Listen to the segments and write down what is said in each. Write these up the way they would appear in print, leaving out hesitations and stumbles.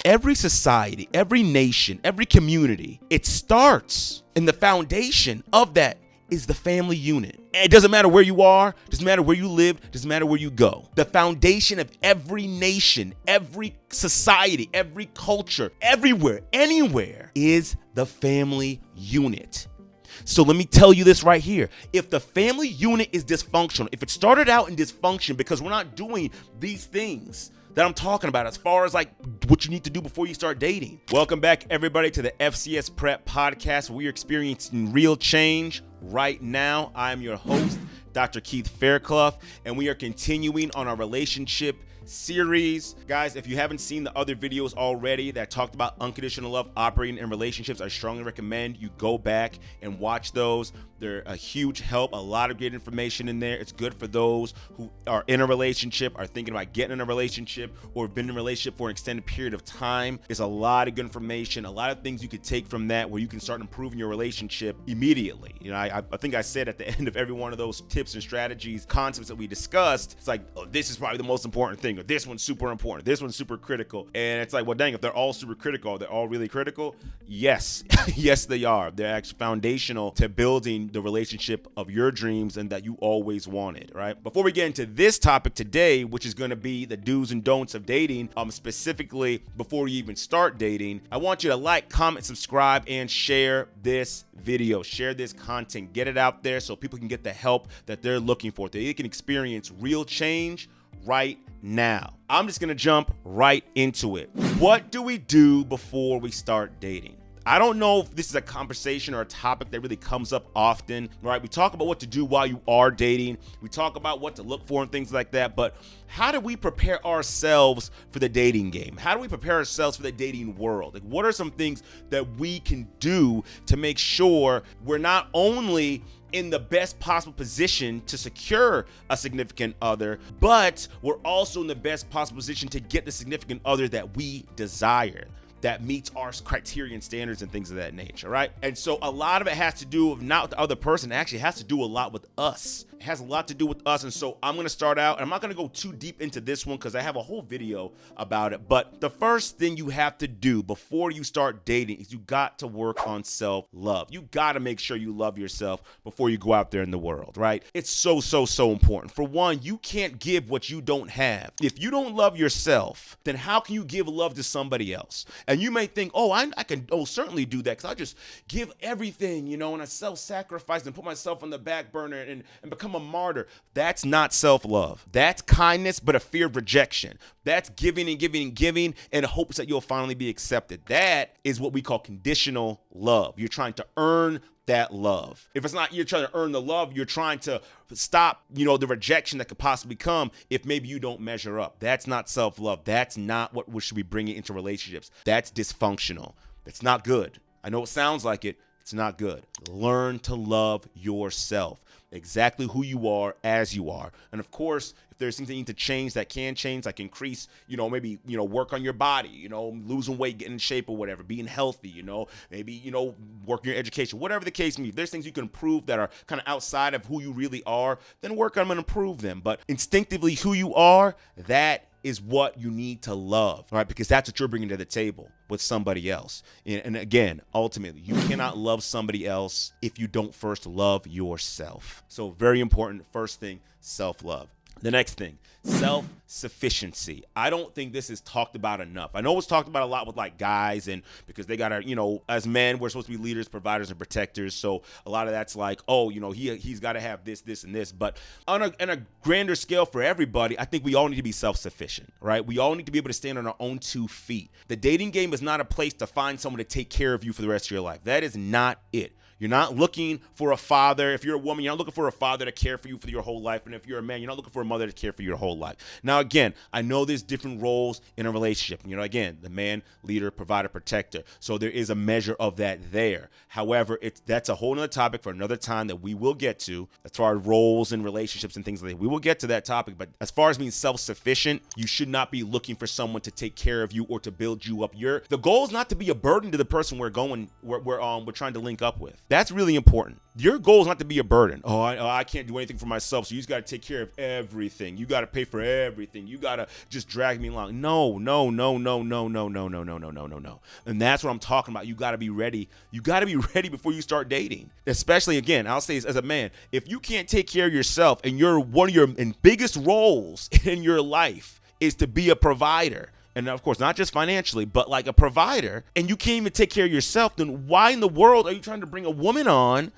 Every society, every nation, every community, it starts, and the foundation of that is the family unit. And it doesn't matter where you are, doesn't matter where you live, doesn't matter where you go. The foundation of every nation, every society, every culture, everywhere, anywhere is the family unit. So let me tell you this right here. If the family unit is dysfunctional, if it started out in dysfunction because we're not doing these things that I'm talking about as far as like what you need to do before you start dating. Welcome back, everybody, to the FCS Prep Podcast. We are experiencing real change right now. I'm your host, Dr. Keith Fairclough, and we are continuing on our relationship series. Guys, if you haven't seen the other videos already that talked about unconditional love operating in relationships, I strongly recommend you go back and watch those. They're a huge help, a lot of great information in there. It's good for those who are in a relationship, are thinking about getting in a relationship, or have been in a relationship for an extended period of time. There's a lot of good information, a lot of things you could take from that where you can start improving your relationship immediately. You know, I think I said at the end of every one of those tips and strategies, concepts that we discussed, it's like, oh, this is probably the most important thing, or this one's super important, this one's super critical. And it's like, well, dang, if they're all super critical, they're all really critical. Yes, yes, they are. They're actually foundational to building the relationship of your dreams and that you always wanted, right? Before we get into this topic today, which is going to be the do's and don'ts of dating, specifically before you even start dating, I want you to like, comment, subscribe, and share this video. Share this content. Get it out there so people can get the help that they're looking for. They can experience real change right now. I'm just going to jump right into it. What do we do before we start dating? I don't know if this is a conversation or a topic that really comes up often, right? We talk about what to do while you are dating. We talk about what to look for and things like that. But how do we prepare ourselves for the dating game? How do we prepare ourselves for the dating world? Like, what are some things that we can do to make sure we're not only in the best possible position to secure a significant other, but we're also in the best possible position to get the significant other that we desire, that meets our criteria and standards and things of that nature, right? And so a lot of it has to do with not with the other person. It actually has to do a lot with us. It has a lot to do with us. And so I'm going to start out, and I'm not going to go too deep into this one because I have a whole video about it. But the first thing you have to do before you start dating is you got to work on self-love. You got to make sure you love yourself before you go out there in the world, right? It's so important. For one, you can't give what you don't have. If you don't love yourself, then how can you give love to somebody else? And you may think, oh, I can certainly do that because I just give everything, and I self-sacrifice and put myself on the back burner and become a martyr. That's not self-love. That's kindness, but a fear of rejection. That's giving and giving and giving in hopes that you'll finally be accepted. That is what we call conditional love. You're trying to earn that love. If it's not you're trying to earn the love, you're trying to stop, the rejection that could possibly come if maybe you don't measure up. That's not self-love. That's not what we should be bringing into relationships. That's dysfunctional. That's not good. I know it sounds like it. It's not good. Learn to love yourself, exactly who you are as you are. And of course, if there's things that need to change, that can change, like increase, maybe, work on your body, losing weight, getting in shape or whatever, being healthy, maybe, work your education, whatever the case may be. If there's things you can improve that are kind of outside of who you really are, then work on them and improve them. But instinctively, who you are, that is what you need to love, right? Because that's what you're bringing to the table with somebody else. And again, ultimately, you cannot love somebody else if you don't first love yourself. So very important, first thing, self-love. The next thing, self-sufficiency. I don't think this is talked about enough. I know it's talked about a lot with like guys, and because they got to, as men, we're supposed to be leaders, providers, and protectors. So a lot of that's like, oh, he's got to have this, and this. But on a grander scale for everybody, I think we all need to be self-sufficient, right? We all need to be able to stand on our own 2 feet. The dating game is not a place to find someone to take care of you for the rest of your life. That is not it. You're not looking for a father. If you're a woman, you're not looking for a father to care for you for your whole life. And if you're a man, you're not looking for a mother to care for your whole life. Now, again, I know there's different roles in a relationship. Again, the man, leader, provider, protector. So there is a measure of that there. However, that's a whole nother topic for another time that we will get to as far as roles in relationships and things like that. We will get to that topic. But as far as being self-sufficient, you should not be looking for someone to take care of you or to build you up. The goal is not to be a burden to the person we're trying to link up with. That's really important. Your goal is not to be a burden. Oh, I can't do anything for myself, so you just got to take care of everything. You got to pay for everything. You got to just drag me along. No. And that's what I'm talking about. You got to be ready. You got to be ready before you start dating. Especially, again, I'll say this as a man, if you can't take care of yourself and one of your biggest roles in your life is to be a provider, and of course, not just financially, but like a provider, and you can't even take care of yourself, then why in the world are you trying to bring a woman on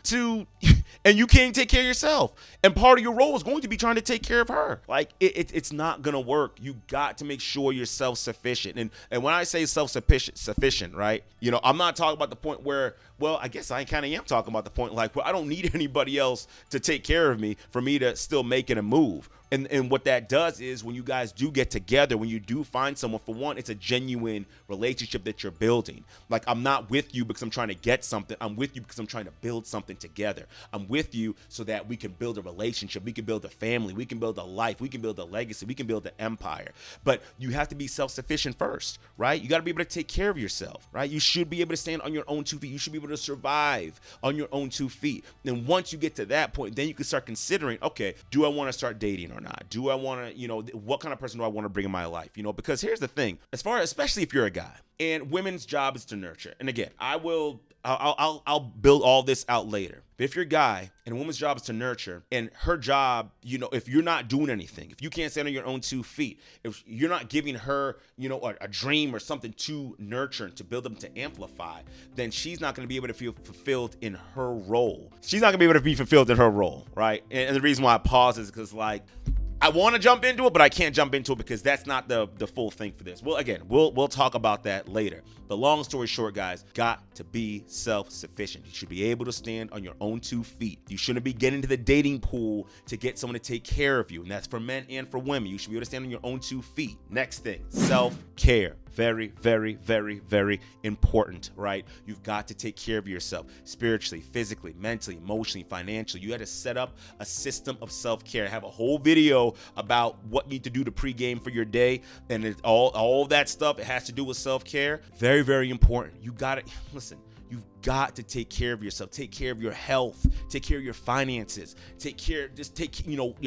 and you can't take care of yourself? And part of your role is going to be trying to take care of her. Like, it's not going to work. You got to make sure you're self-sufficient. And when I say self-sufficient, right, I'm not talking about the point where, well, I guess I kind of am talking about the point like, well, I don't need anybody else to take care of me for me to still make it a move. And what that does is when you guys do get together, when you do find someone, for one, it's a genuine relationship that you're building. Like, I'm not with you because I'm trying to get something. I'm with you because I'm trying to build something together. I'm with you so that we can build a relationship. We can build a family. We can build a life. We can build a legacy. We can build an empire. But you have to be self-sufficient first, right? You got to be able to take care of yourself, right? You should be able to stand on your own 2 feet. You should be able to survive on your own 2 feet. And once you get to that point, then you can start considering, okay, do I want to start dating or not? Do I want to, what kind of person do I want to bring in my life? Because here's the thing, especially if you're a guy, and women's job is to nurture. And again, I'll build all this out later. But if you're a guy and a woman's job is to nurture, and her job, if you're not doing anything, if you can't stand on your own 2 feet, if you're not giving her, a dream or something to nurture and to build them, to amplify, then she's not going to be able to feel fulfilled in her role. She's not going to be able to be fulfilled in her role, right? And the reason why I pause is because, I want to jump into it, but I can't jump into it because that's not the full thing for this. Well, again, we'll talk about that later. But long story short, guys, got to be self-sufficient. You should be able to stand on your own 2 feet. You shouldn't be getting to the dating pool to get someone to take care of you. And that's for men and for women. You should be able to stand on your own 2 feet. Next thing, self-care. Very, very, very, very important, right? You've got to take care of yourself spiritually, physically, mentally, emotionally, financially. You got to set up a system of self-care. I have a whole video about what you need to do to pregame for your day, and it's all that stuff. It has to do with self-care. Very, very important. You got to listen. You've got to take care of yourself. Take care of your health. Take care of your finances. Take your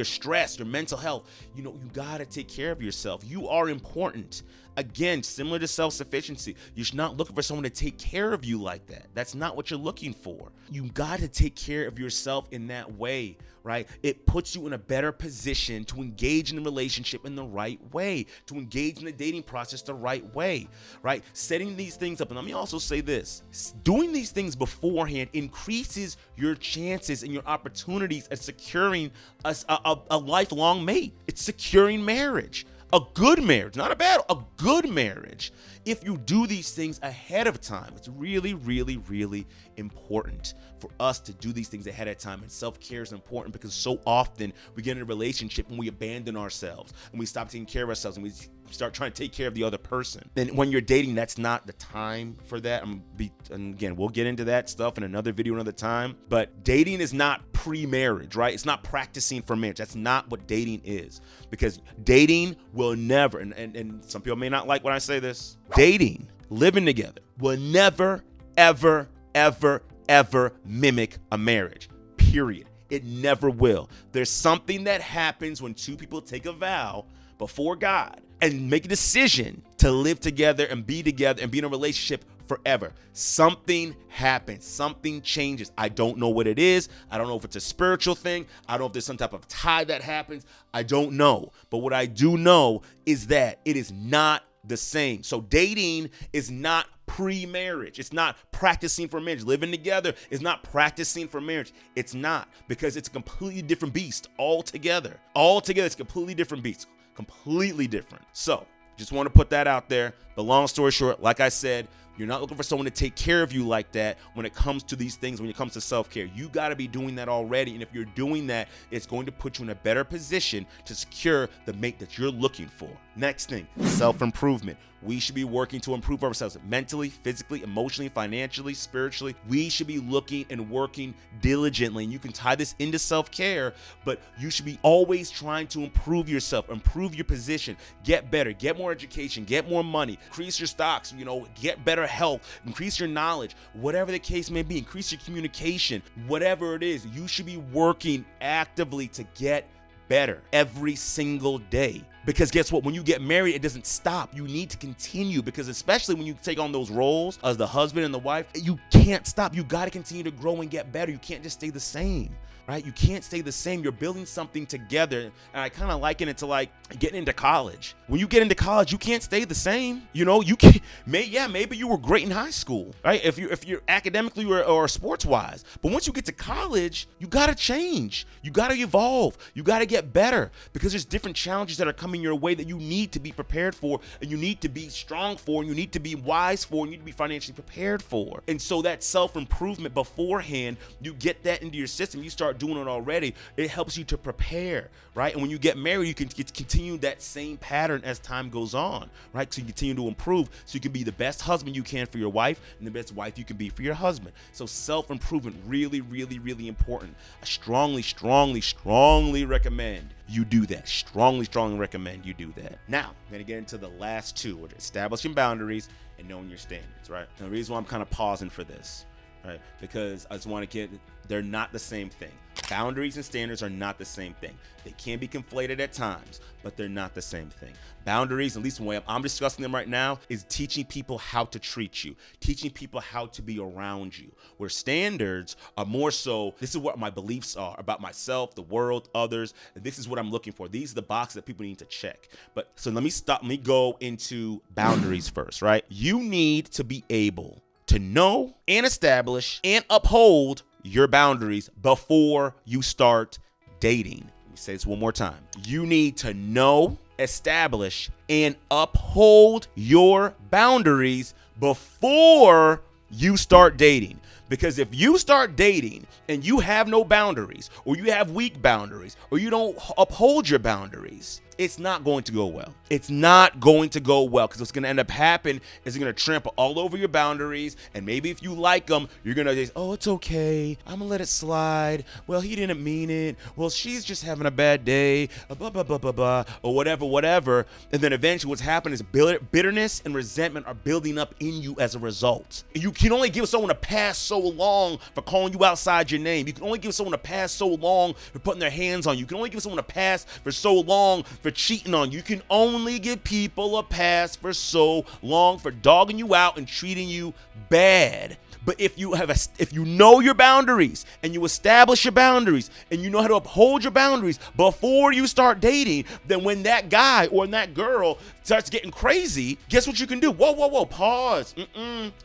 stress, your mental health. You got to take care of yourself. You are important. Again, similar to self-sufficiency, you should not look for someone to take care of you like that. That's not what you're looking for. You got to take care of yourself in that way, right? It puts you in a better position to engage in a relationship in the right way, to engage in the dating process the right way, right? Setting these things up. And let me also say this, doing these things beforehand increases your chances and your opportunities at securing a lifelong mate. It's securing marriage. A good marriage, not a bad, a good marriage. If you do these things ahead of time, it's really, really, really important for us to do these things ahead of time. And self-care is important because so often we get in a relationship and we abandon ourselves and we stop taking care of ourselves and we start trying to take care of the other person. And when you're dating, that's not the time for that. And again, we'll get into that stuff in another video another time. But dating is not pre-marriage, right? It's not practicing for marriage. That's not what dating is. Because dating will never, and some people may not like when I say this, dating, living together, will never, ever, ever, ever mimic a marriage, period. It never will. There's something that happens when two people take a vow before God and make a decision to live together and be in a relationship forever. Something happens. Something changes. I don't know what it is. I don't know if it's a spiritual thing. I don't know if there's some type of tie that happens. I don't know. But what I do know is that it is not the same. So dating is not pre-marriage. It's not practicing for marriage. Living together is not practicing for marriage. It's not, because it's a completely different beast altogether. Altogether, it's a completely different beast. Completely different. So just want to put that out there. But long story short, like I said, you're not looking for someone to take care of you like that when it comes to these things, when it comes to self-care. You got to be doing that already. And if you're doing that, it's going to put you in a better position to secure the mate that you're looking for. Next thing, self-improvement. We should be working to improve ourselves mentally, physically, emotionally, financially, spiritually. We should be looking and working diligently. And you can tie this into self-care, but you should be always trying to improve yourself, improve your position, get better, get more education, get more money, increase your stocks, get better health, increase your knowledge, whatever the case may be, increase your communication, whatever it is, you should be working actively to get better every single day. Because guess what? When you get married, it doesn't stop. You need to continue, because especially when you take on those roles as the husband and the wife, you can't stop. You got to continue to grow and get better. You can't just stay the same. Right? You can't stay the same. You're building something together. And I kind of liken it to like getting into college. When you get into college, you can't stay the same. You know, you can't, maybe you were great in high school, right? If you're academically or sports wise, but once you get to college, you got to change. You got to evolve. You got to get better, because there's different challenges that are coming your way that you need to be prepared for, and you need to be strong for, and you need to be wise for, and you need to be financially prepared for. And so that self-improvement beforehand, you get that into your system. You start doing it already. It helps you to prepare, right? And when you get married, you can continue that same pattern as time goes on, right? So you continue to improve, so you can be the best husband you can for your wife and the best wife you can be for your husband. So self-improvement, really, really, really important. I strongly, strongly, strongly recommend you do that. Strongly, strongly recommend you do that. Now, I'm going to get into the last two, which are establishing boundaries and knowing your standards, right? And the reason why I'm kind of pausing for this, right? Because I just want to get, they're not the same thing. Boundaries and standards are not the same thing. They can be conflated at times, but they're not the same thing. Boundaries, at least the way I'm discussing them right now, is teaching people how to treat you, teaching people how to be around you. Where standards are more so, this is what my beliefs are about myself, the world, others. This is what I'm looking for. These are the boxes that people need to check. But so let me go into boundaries first, right? You need to be able to know and establish and uphold your boundaries before you start dating. Let me say this one more time. You need to know, establish, and uphold your boundaries before you start dating. Because if you start dating and you have no boundaries, or you have weak boundaries, or you don't uphold your boundaries, it's not going to go well. It's not going to go well, because what's going to end up happening is you're going to trample all over your boundaries. And maybe if you like them, you're going to say, oh, it's okay, I'm going to let it slide. Well, he didn't mean it. Well, she's just having a bad day, blah, blah, blah, blah, blah, or whatever. And then eventually what's happening is bitterness and resentment are building up in you as a result. You can only give someone a pass so long for calling you outside your name. You can only give someone a pass so long for putting their hands on you. You can only give someone a pass for so long for cheating on you. You can only give people a pass for so long for dogging you out and treating you bad. But if you know your boundaries and you establish your boundaries and you know how to uphold your boundaries before you start dating, then when that guy or that girl starts getting crazy, guess what you can do? Whoa, pause.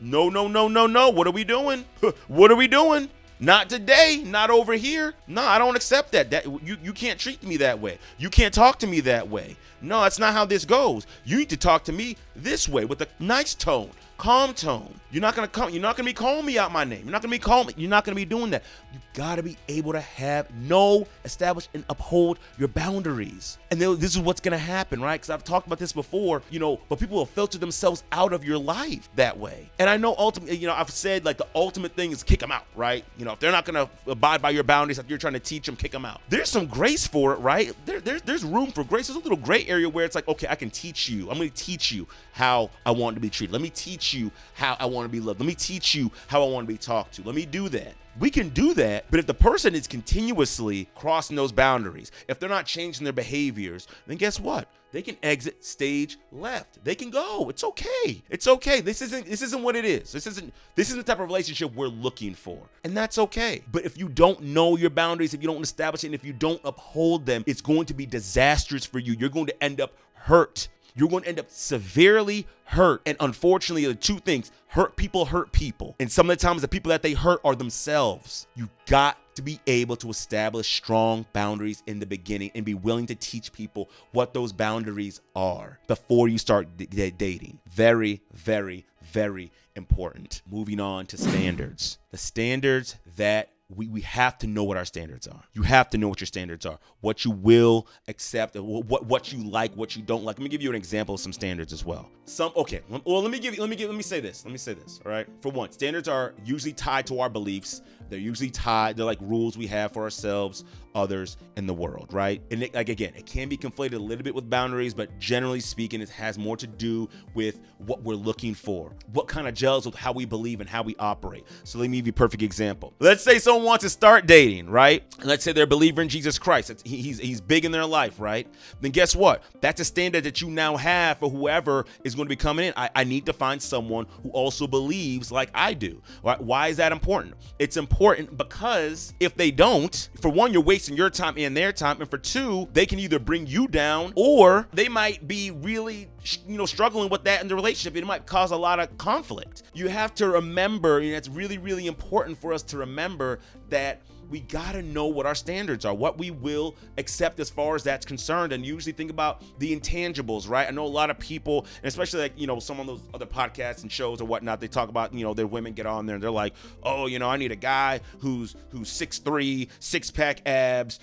No. What are we doing? What are we doing? Not today, not over here. No, I don't accept that. You can't treat me that way. You can't talk to me that way. No, that's not how this goes. You need to talk to me this way with a nice tone, calm tone. You're not gonna be calling me out my name. You're not gonna be doing that. You gotta be able to know, establish, and uphold your boundaries. And this is what's gonna happen, right? Because I've talked about this before, but people will filter themselves out of your life that way. And I know ultimately, I've said like the ultimate thing is kick them out, right? If they're not gonna abide by your boundaries that you're trying to teach them, kick them out. There's some grace for it, right? There's room for grace. There's a little gray area where it's like, okay, I can teach you. I'm gonna teach you how I want to be treated. Let me teach you how I want to be loved. Let me teach you how I want to be talked to. Let me do that. We can do that, but if the person is continuously crossing those boundaries, if they're not changing their behaviors, then guess what? They can exit stage left. They can go. It's okay. It's okay. This isn't what it is. This isn't the type of relationship we're looking for. And that's okay. But if you don't know your boundaries, if you don't establish it, and if you don't uphold them, it's going to be disastrous for you. You're going to end up hurt. You're going to end up severely hurt. And unfortunately, the two things, hurt people. And some of the times the people that they hurt are themselves. You got to be able to establish strong boundaries in the beginning and be willing to teach people what those boundaries are before you start dating. Very, very, very important. Moving on to standards. The standards that we have to know what our standards are. You have to know what your standards are, what you will accept, what you like, what you don't like. Let me give you an example of some standards as well. Let me say this. All right. For one, standards are usually tied to our beliefs. They're usually tied. They're like rules we have for ourselves, others, in the world, right? And it can be conflated a little bit with boundaries, but generally speaking, it has more to do with what we're looking for, what kind of gels with how we believe and how we operate. So let me give you a perfect example. Let's say someone wants to start dating, right? And let's say they're a believer in Jesus Christ. He's big in their life, right? Then guess what? That's a standard that you now have for whoever is going to be coming in. I need to find someone who also believes like I do. Right? Why is that important? It's important because if they don't, for one, you're wasting your time and their time, and for two, they can either bring you down or they might be really struggling with that in the relationship. It might cause a lot of conflict. You have to remember, and it's really, really important for us to remember that we gotta know what our standards are, what we will accept as far as that's concerned, and usually think about the intangibles, right? I know a lot of people, and especially like, some of those other podcasts and shows or whatnot, they talk about, their women get on there and they're like, oh, I need a guy who's 6'3", six-pack abs,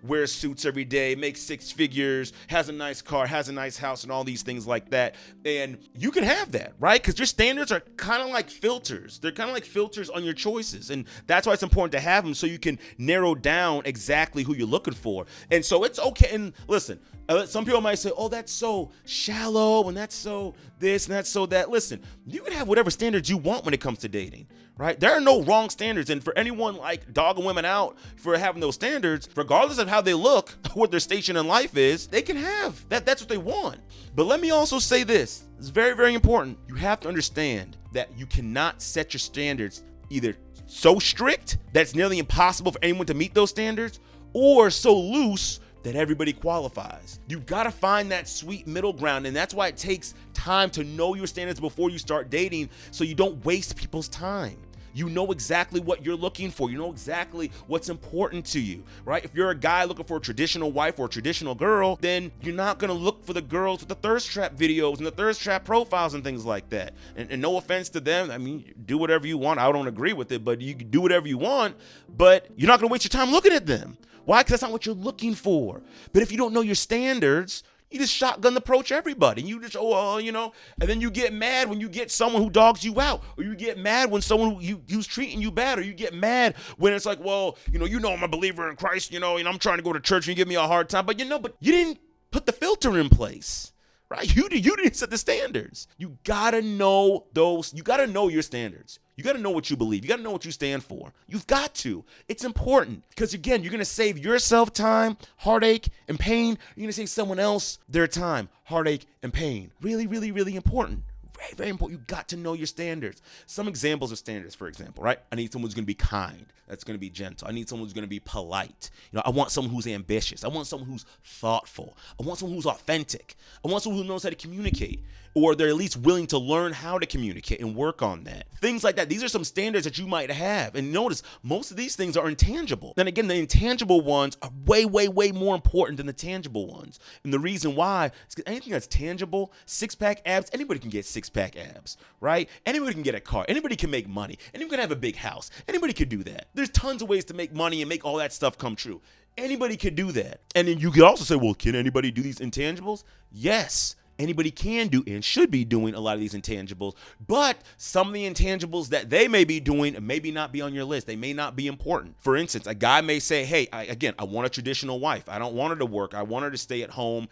wears suits every day, makes six figures, has a nice car, has a nice house, and all these things like that. And you can have that, right? Because your standards are kind of like filters. They're kind of like filters on your choices, and that's why it's important to have them so you can narrow down exactly who you're looking for. And so it's okay. And listen, some people might say, oh, that's so shallow and that's so this and that's so that. Listen, you can have whatever standards you want when it comes to dating, right? There are no wrong standards. And for anyone like dogging women out for having those standards, regardless of how they look, what their station in life is, they can have that. That's what they want. But let me also say this. It's very, very important. You have to understand that you cannot set your standards either so strict that it's nearly impossible for anyone to meet those standards, or so loose that everybody qualifies. You gotta find that sweet middle ground, and that's why it takes time to know your standards before you start dating, so you don't waste people's time. You know exactly what you're looking for. You know exactly what's important to you, right? If you're a guy looking for a traditional wife or a traditional girl, then you're not gonna look for the girls with the thirst trap videos and the thirst trap profiles and things like that. And no offense to them, I mean, do whatever you want. I don't agree with it, but you can do whatever you want, but you're not gonna waste your time looking at them. Why? Because that's not what you're looking for. But if you don't know your standards, you just shotgun approach everybody. You just, and then you get mad when you get someone who dogs you out, or you get mad when someone who's treating you bad, or you get mad when it's like, well, I'm a believer in Christ, and I'm trying to go to church and you give me a hard time, but you didn't put the filter in place, right? You didn't set the standards. You gotta know those. You gotta know your standards. You got to know what you believe. You got to know what you stand for. You've got to. It's important because, again, you're going to save yourself time, heartache, and pain. You're going to save someone else their time, heartache, and pain. Really, really, really important. Very, very important. You got to know your standards. Some examples of standards, for example, right? I need someone who's going to be kind. That's going to be gentle. I need someone who's going to be polite. I want someone who's ambitious. I want someone who's thoughtful. I want someone who's authentic. I want someone who knows how to communicate, or they're at least willing to learn how to communicate and work on that. Things like that. These are some standards that you might have. And notice, most of these things are intangible. Then again, the intangible ones are way, way, way more important than the tangible ones. And the reason why is because anything that's tangible, six-pack abs, anybody can get six-pack abs, right? Anybody can get a car. Anybody can make money. Anybody can have a big house. Anybody could do that. There's tons of ways to make money and make all that stuff come true. Anybody could do that. And then you could also say, well, can anybody do these intangibles? Yes. Anybody can do and should be doing a lot of these intangibles, but some of the intangibles that they may be doing maybe not be on your list. They may not be important. For instance, a guy may say, hey, I want a traditional wife. I don't want her to work. I want her to stay at home,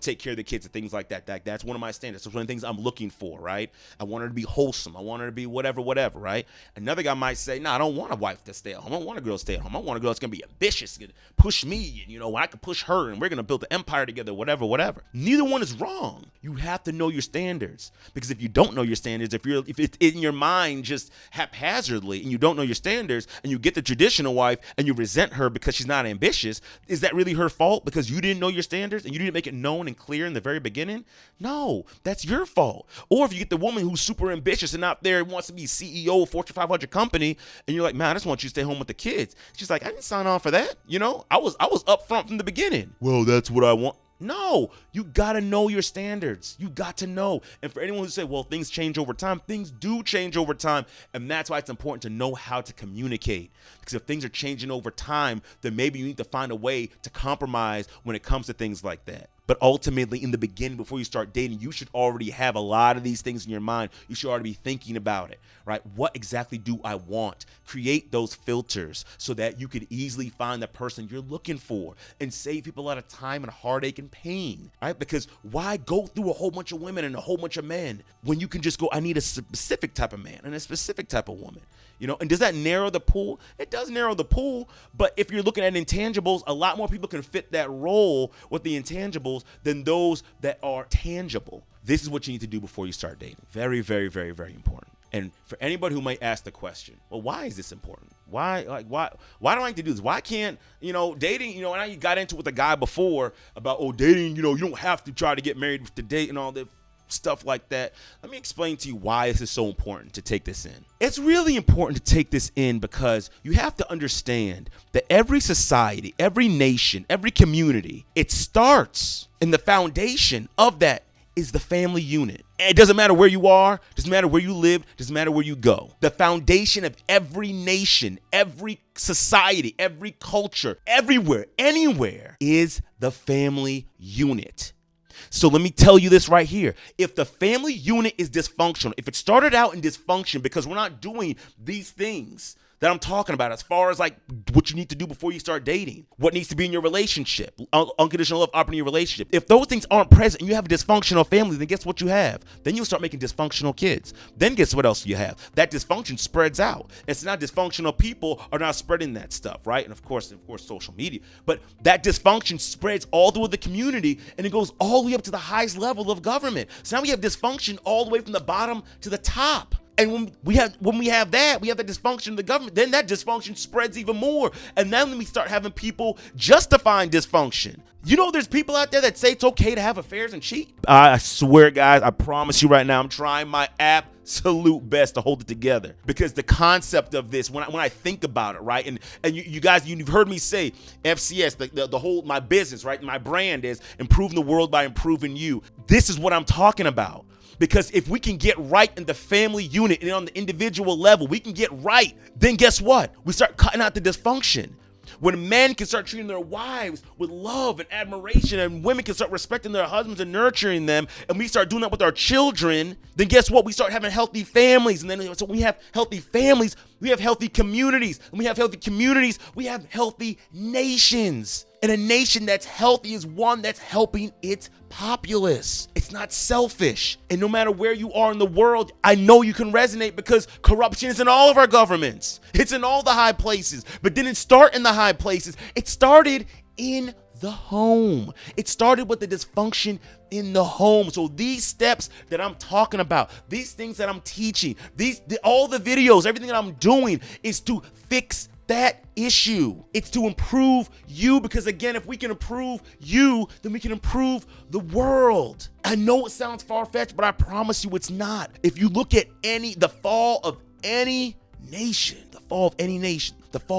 take care of the kids and things like that. That's one of my standards. That's one of the things I'm looking for, right? I want her to be wholesome. I want her to be whatever, right? Another guy might say, no, I don't want a wife to stay at home. I don't want a girl to stay at home. I want a girl that's going to be ambitious, gonna push me, and I can push her, and we're going to build the empire together, whatever. Neither one is wrong. You have to know your standards, because if you don't know your standards, if it's in your mind just haphazardly and you don't know your standards and you get the traditional wife and you resent her because she's not ambitious, is that really her fault because you didn't know your standards and you didn't make it known and clear in the very beginning? No, that's your fault. Or if you get the woman who's super ambitious and out there wants to be CEO of Fortune 500 company and you're like, man, I just want you to stay home with the kids. She's like, I didn't sign on for that. I was up front from the beginning. Well, that's what I want. No, you got to know your standards. You got to know. And for anyone who say, well, things change over time, things do change over time. And that's why it's important to know how to communicate. Because if things are changing over time, then maybe you need to find a way to compromise when it comes to things like that. But ultimately, in the beginning, before you start dating, you should already have a lot of these things in your mind. You should already be thinking about it, right? What exactly do I want? Create those filters so that you could easily find the person you're looking for and save people a lot of time and heartache and pain, right? Because why go through a whole bunch of women and a whole bunch of men when you can just go, I need a specific type of man and a specific type of woman, you know? And does that narrow the pool? It does narrow the pool, but if you're looking at intangibles, a lot more people can fit that role with the intangibles than those that are tangible. This is what you need to do before you start dating. Very, very, very, very important. And for anybody who might ask the question, well, why is this important? Why do I need to do this? Why can't, dating, and I got into it with a guy before about, dating, you don't have to try to get married to date and all that stuff like that. Let me explain to you why this is so important to take this in. It's really important to take this in because you have to understand that every society, every nation, every community, it starts, and the foundation of that is the family unit. And it doesn't matter where you are, doesn't matter where you live, doesn't matter where you go. The foundation of every nation, every society, every culture, everywhere, anywhere is the family unit. So let me tell you this right here. If the family unit is dysfunctional, if it started out in dysfunction because we're not doing these things that I'm talking about as far as like what you need to do before you start dating, what needs to be in your relationship, unconditional love operating in your relationship. If those things aren't present and you have a dysfunctional family, then guess what you have? Then you'll start making dysfunctional kids. Then guess what else you have? That dysfunction spreads out. It's not dysfunctional people are not spreading that stuff, right? And of course, social media. But that dysfunction spreads all through the community and it goes all the way up to the highest level of government. So now we have dysfunction all the way from the bottom to the top. And when we have that dysfunction in the government, then that dysfunction spreads even more. And then we start having people justifying dysfunction. There's people out there that say it's okay to have affairs and cheat. I swear, guys, I promise you right now, I'm trying my absolute best to hold it together. Because the concept of this, when I think about it, right, and you guys, you've heard me say FCS, the whole, my business, right, my brand is improving the world by improving you. This is what I'm talking about. Because if we can get right in the family unit and on the individual level, we can get right, then guess what? We start cutting out the dysfunction. When men can start treating their wives with love and admiration, and women can start respecting their husbands and nurturing them, and we start doing that with our children, then guess what? We start having healthy families. And then so we have healthy families, we have healthy communities. And we have healthy communities, we have healthy nations. And a nation that's healthy is one that's helping its populace. It's not selfish. And no matter where you are in the world, I know you can resonate because corruption is in all of our governments. It's in all the high places. But didn't start in the high places. It started in the home. It started with the dysfunction in the home. So these steps that I'm talking about, these things that I'm teaching, all the videos, everything that I'm doing is to fix that issue. It's to improve you, because again, if we can improve you, then we can improve the world. I know it sounds far-fetched, but I promise you it's not. If you look at the fall of any nation, the fall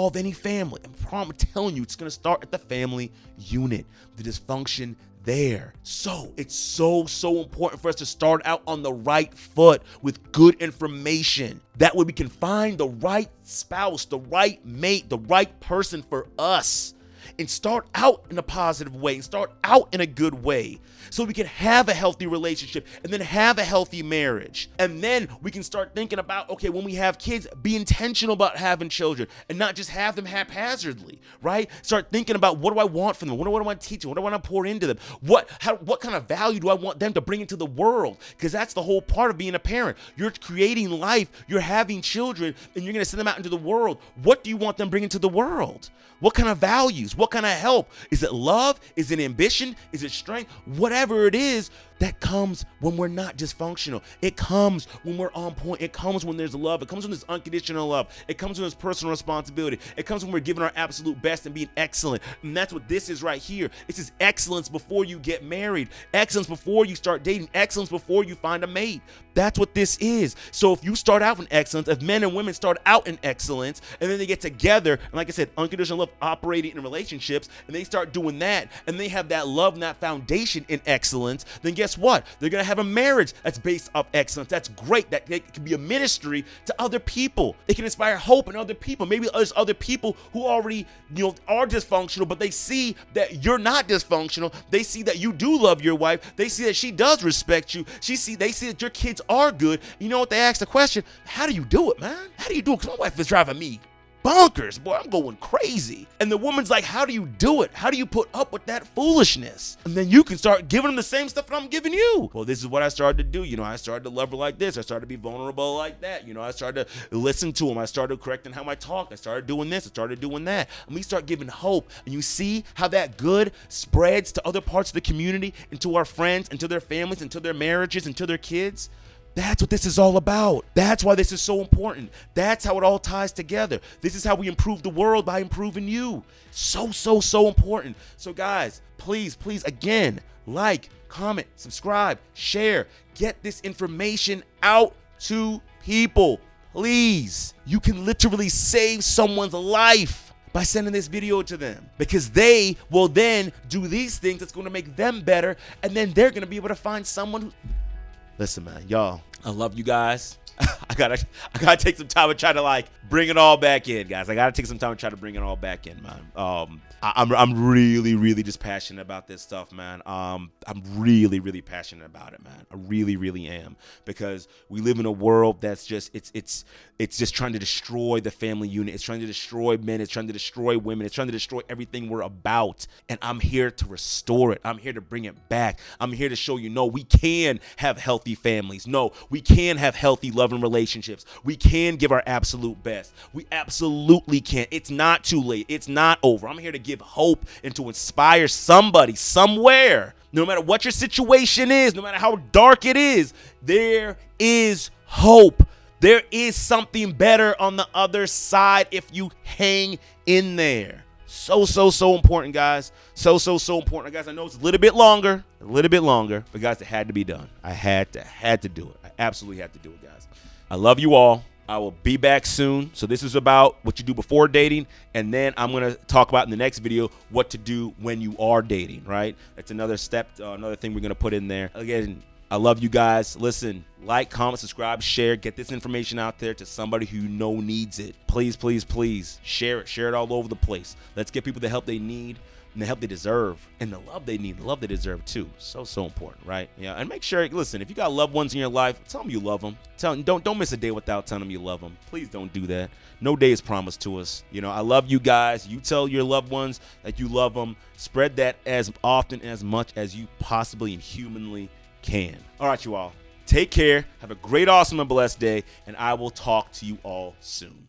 of any family, I'm telling you, it's going to start at the family unit, the dysfunction there. So it's so important for us to start out on the right foot with good information. That way we can find the right spouse, the right mate, the right person for us, and start out in a positive way and start out in a good way so we can have a healthy relationship and then have a healthy marriage. And then we can start thinking about, okay, when we have kids, be intentional about having children and not just have them haphazardly, right? Start thinking about, what do I want from them? What do I want to teach them? What do I want to pour into them? What kind of value do I want them to bring into the world? Because that's the whole part of being a parent. You're creating life, you're having children, and you're going to send them out into the world. What do you want them bringing to the world? What kind of values? What kind of help? Is it love? Is it ambition? Is it strength? Whatever it is, that comes when we're not dysfunctional. It comes when we're on point. It comes when there's love. It comes when there's unconditional love. It comes when there's personal responsibility. It comes when we're giving our absolute best and being excellent. And that's what this is right here. This is excellence before you get married. Excellence before you start dating. Excellence before you find a mate. That's what this is. So if you start out in excellence, if men and women start out in excellence, and then they get together, and like I said, unconditional love operating in a relationship, relationships, and they start doing that, and they have that love and that foundation in excellence, then guess what? They're going to have a marriage that's based off excellence. That's great. That it can be a ministry to other people. It can inspire hope in other people. Maybe there's other people who already, are dysfunctional, but they see that you're not dysfunctional. They see that you do love your wife. They see that she does respect you. They see that your kids are good. You know what? They ask the question, how do you do it, man? How do you do it? Because my wife is driving me bonkers, boy. I'm going crazy. And the woman's like, how do you do it? How do you put up with that foolishness? And then you can start giving them the same stuff that I'm giving you. Well, this is what I started to do. I started to love her like this. I started to be vulnerable like that. I started to listen to him. I started correcting how I talk. I started doing this. I started doing that. And we start giving hope. And you see how that good spreads to other parts of the community, into our friends, into their families, into their marriages, into their kids. That's what this is all about. That's why this is so important. That's how it all ties together. This is how we improve the world, by improving you. So important. So guys, please, again, like, comment, subscribe, share. Get this information out to people. Please. You can literally save someone's life by sending this video to them, because they will then do these things that's going to make them better, and then they're going to be able to find someone who... Listen, man, y'all, I love you guys. I gotta take some time and try to bring it all back in, guys. I gotta take some time and try to bring it all back in, man. I'm really just passionate about this stuff, man. I'm really passionate about it, man. I really am, because we live in a world that's just it's just trying to destroy the family unit. It's trying to destroy men. It's trying to destroy women. It's trying to destroy everything we're about. And I'm here to restore it. I'm here to bring it back. I'm here to show you, no, we can have healthy families. No, we can have healthy, loving relationships. We can give our absolute best. We absolutely can. It's not too late. It's not over. I'm here to give hope and to inspire somebody somewhere. No matter what your situation is, no matter how dark it is, there is hope. There is something better on the other side if you hang in there. So important, guys. So important, guys. I know it's a little bit longer, but guys, it had to be done. I had to do it. I absolutely had to do it, guys. I love you all. I will be back soon. So this is about what you do before dating, and then I'm going to talk about in the next video what to do when you are dating, right? That's another step, another thing we're going to put in there. Again, I love you guys. Listen, like, comment, subscribe, share. Get this information out there to somebody who you know needs it. Please share it. Share it all over the place. Let's get people the help they need and the help they deserve, and the love they need, the love they deserve too. So important, right? Yeah. And make sure, listen, if you got loved ones in your life, tell them you love them. Don't miss a day without telling them you love them. Please don't do that. No day is promised to us. I love you guys. You tell your loved ones that you love them. Spread that as often, as much as you possibly and humanly can. All right, you all. Take care. Have a great, awesome, and blessed day, and I will talk to you all soon.